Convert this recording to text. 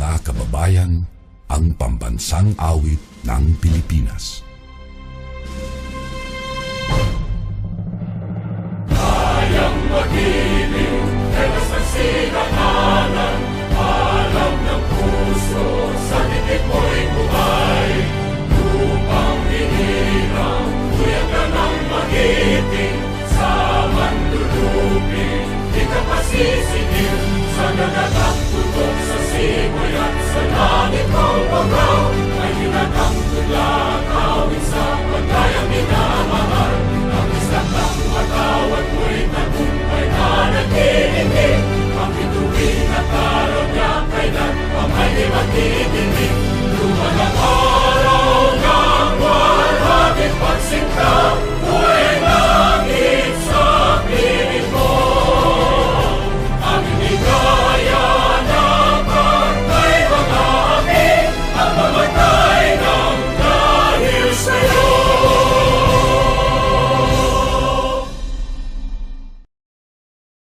mga kababayan, ang pambansang awit ng Pilipinas. Kayang mag-ibig, telas ng sinakalan, alam ng puso, sa titik mo'y buhay. Lupang hinirang, tuyag ka ng magiting, sa manlulupin, di ka pasisigil, sa nagatak tutok sa simoy at sa langit mong mga